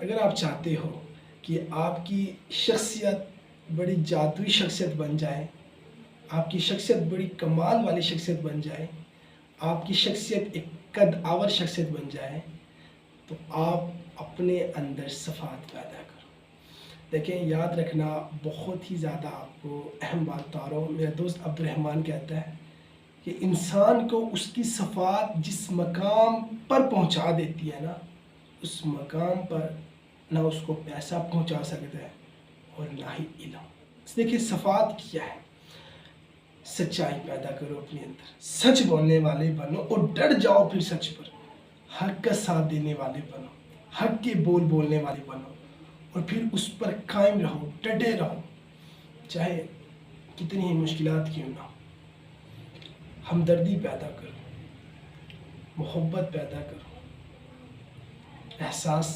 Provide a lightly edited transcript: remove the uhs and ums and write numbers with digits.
اگر آپ چاہتے ہو کہ آپ کی شخصیت بڑی جادوئی شخصیت بن جائے، آپ کی شخصیت بڑی کمال والی شخصیت بن جائے، آپ کی شخصیت ایک قد آور شخصیت بن جائے، تو آپ اپنے اندر صفات پیدا کرو۔ دیکھیں، یاد رکھنا، بہت ہی زیادہ آپ کو اہم بات بتا رہا ہوں۔ میرا دوست عبد الرحمن کہتا ہے کہ انسان کو اس کی صفات جس مقام پر پہنچا دیتی ہے نا، اس مقام پر نہ اس کو پیسہ پہنچا سکتا ہے اور نہ ہی علم۔ دیکھیے، صفات کیا ہے؟ سچائی پیدا کرو اپنے اندر، سچ بولنے والے بنو اور ڈٹ جاؤ پھر سچ پر، حق کا ساتھ دینے والے بنو، حق کے بول بولنے والے بنو اور پھر اس پر قائم رہو، ڈٹے رہو، چاہے کتنی ہی مشکلات کیوں نہ ہو۔ ہمدردی پیدا کرو، محبت پیدا کرو، احساس